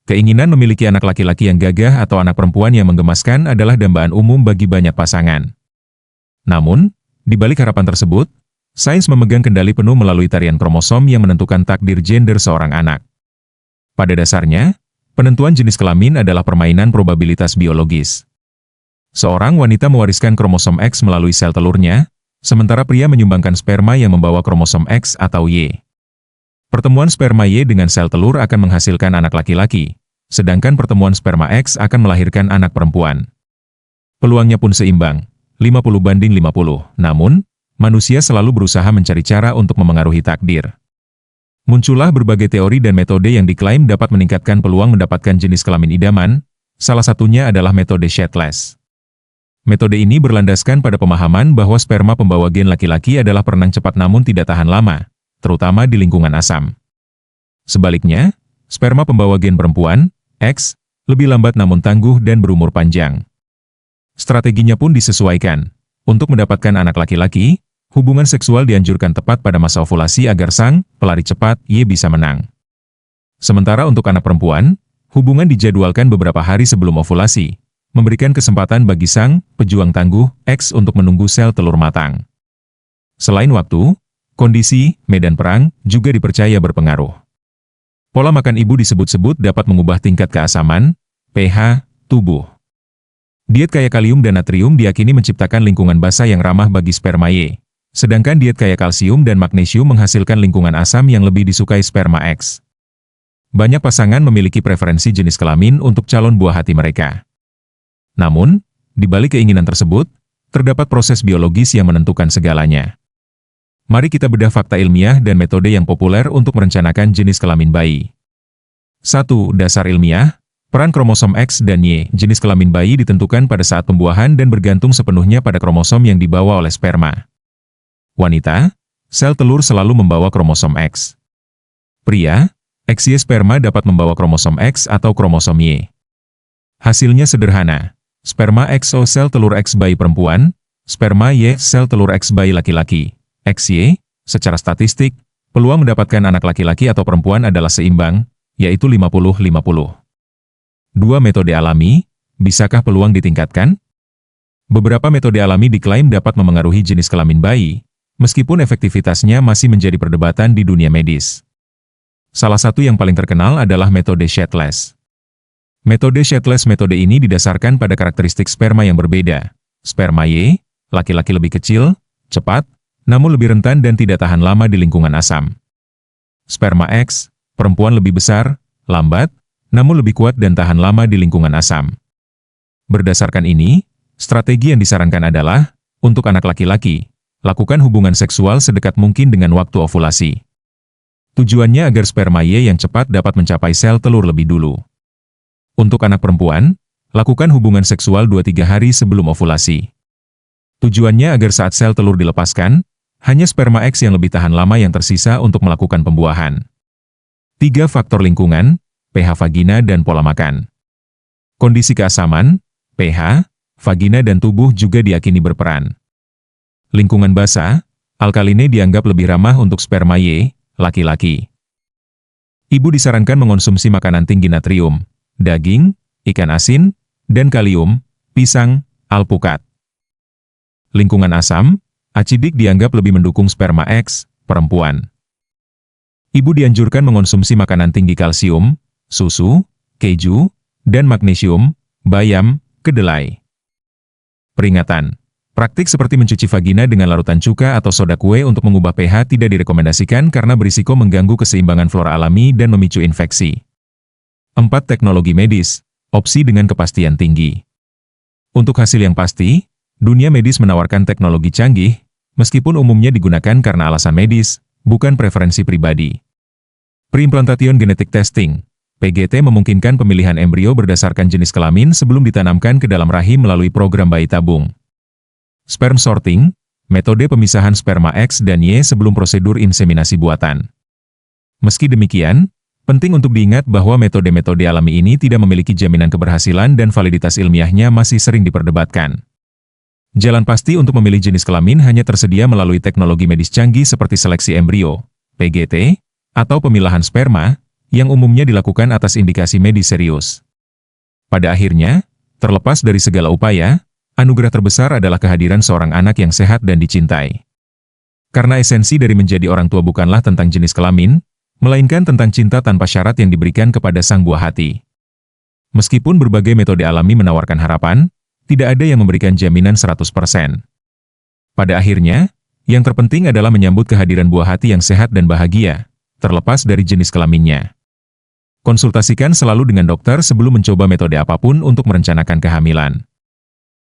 Keinginan memiliki anak laki-laki yang gagah atau anak perempuan yang menggemaskan adalah dambaan umum bagi banyak pasangan. Namun, di balik harapan tersebut, sains memegang kendali penuh melalui tarian kromosom yang menentukan takdir gender seorang anak. Pada dasarnya, penentuan jenis kelamin adalah permainan probabilitas biologis. Seorang wanita mewariskan kromosom X melalui sel telurnya, sementara pria menyumbangkan sperma yang membawa kromosom X atau Y. Pertemuan sperma Y dengan sel telur akan menghasilkan anak laki-laki, sedangkan pertemuan sperma X akan melahirkan anak perempuan. Peluangnya pun seimbang, 50-50. Namun, manusia selalu berusaha mencari cara untuk memengaruhi takdir. Muncullah berbagai teori dan metode yang diklaim dapat meningkatkan peluang mendapatkan jenis kelamin idaman, salah satunya adalah metode Shetless. Metode ini berlandaskan pada pemahaman bahwa sperma pembawa gen laki-laki adalah perenang cepat namun tidak tahan lama, terutama di lingkungan asam. Sebaliknya, sperma pembawa gen perempuan, X, lebih lambat namun tangguh dan berumur panjang. Strateginya pun disesuaikan. Untuk mendapatkan anak laki-laki, hubungan seksual dianjurkan tepat pada masa ovulasi agar sang pelari cepat Y bisa menang. Sementara untuk anak perempuan, hubungan dijadwalkan beberapa hari sebelum ovulasi, memberikan kesempatan bagi sang pejuang tangguh X untuk menunggu sel telur matang. Selain waktu, kondisi, medan perang juga dipercaya berpengaruh. Pola makan ibu disebut-sebut dapat mengubah tingkat keasaman, pH, tubuh. Diet kaya kalium dan natrium diyakini menciptakan lingkungan basa yang ramah bagi sperma Y, sedangkan diet kaya kalsium dan magnesium menghasilkan lingkungan asam yang lebih disukai sperma X. Banyak pasangan memiliki preferensi jenis kelamin untuk calon buah hati mereka. Namun, di balik keinginan tersebut, terdapat proses biologis yang menentukan segalanya. Mari kita bedah fakta ilmiah dan metode yang populer untuk merencanakan jenis kelamin bayi. 1. Dasar ilmiah. Peran kromosom X dan Y jenis kelamin bayi ditentukan pada saat pembuahan dan bergantung sepenuhnya pada kromosom yang dibawa oleh sperma. Wanita, sel telur selalu membawa kromosom X. Pria, XY sperma dapat membawa kromosom X atau kromosom Y. Hasilnya sederhana, sperma XO sel telur X bayi perempuan, sperma Y sel telur X bayi laki-laki. XY, secara statistik, peluang mendapatkan anak laki-laki atau perempuan adalah seimbang, yaitu 50-50. 2. Metode alami, bisakah peluang ditingkatkan? Beberapa metode alami diklaim dapat memengaruhi jenis kelamin bayi, meskipun efektivitasnya masih menjadi perdebatan di dunia medis. Salah satu yang paling terkenal adalah metode Shetless. Metode metode ini didasarkan pada karakteristik sperma yang berbeda. Sperma Y, laki-laki lebih kecil, cepat, namun lebih rentan dan tidak tahan lama di lingkungan asam. Sperma X, perempuan lebih besar, lambat, namun lebih kuat dan tahan lama di lingkungan asam. Berdasarkan ini, strategi yang disarankan adalah, untuk anak laki-laki, lakukan hubungan seksual sedekat mungkin dengan waktu ovulasi. Tujuannya agar sperma Y yang cepat dapat mencapai sel telur lebih dulu. Untuk anak perempuan, lakukan hubungan seksual 2-3 hari sebelum ovulasi. Tujuannya agar saat sel telur dilepaskan, hanya sperma X yang lebih tahan lama yang tersisa untuk melakukan pembuahan. 3. Faktor lingkungan, pH vagina dan pola makan. Kondisi keasaman, pH, vagina dan tubuh juga diyakini berperan. Lingkungan basa, alkaline dianggap lebih ramah untuk sperma Y, laki-laki. Ibu disarankan mengonsumsi makanan tinggi natrium, daging, ikan asin, dan kalium, pisang, alpukat. Lingkungan asam, acidik dianggap lebih mendukung sperma X, perempuan. Ibu dianjurkan mengonsumsi makanan tinggi kalsium, susu, keju, dan magnesium, bayam, kedelai. Peringatan, praktik seperti mencuci vagina dengan larutan cuka atau soda kue untuk mengubah pH tidak direkomendasikan karena berisiko mengganggu keseimbangan flora alami dan memicu infeksi. 4. Teknologi medis, opsi dengan kepastian tinggi. Untuk hasil yang pasti, dunia medis menawarkan teknologi canggih, meskipun umumnya digunakan karena alasan medis, bukan preferensi pribadi. Preimplantation genetic testing, PGT memungkinkan pemilihan embrio berdasarkan jenis kelamin sebelum ditanamkan ke dalam rahim melalui program bayi tabung. Sperm sorting, metode pemisahan sperma X dan Y sebelum prosedur inseminasi buatan. Meski demikian, penting untuk diingat bahwa metode-metode alami ini tidak memiliki jaminan keberhasilan dan validitas ilmiahnya masih sering diperdebatkan. Jalan pasti untuk memilih jenis kelamin hanya tersedia melalui teknologi medis canggih seperti seleksi embrio, PGT, atau pemilahan sperma, yang umumnya dilakukan atas indikasi medis serius. Pada akhirnya, terlepas dari segala upaya, anugerah terbesar adalah kehadiran seorang anak yang sehat dan dicintai. Karena esensi dari menjadi orang tua bukanlah tentang jenis kelamin, melainkan tentang cinta tanpa syarat yang diberikan kepada sang buah hati. Meskipun berbagai metode alami menawarkan harapan, tidak ada yang memberikan jaminan 100%. Pada akhirnya, yang terpenting adalah menyambut kehadiran buah hati yang sehat dan bahagia, terlepas dari jenis kelaminnya. Konsultasikan selalu dengan dokter sebelum mencoba metode apapun untuk merencanakan kehamilan.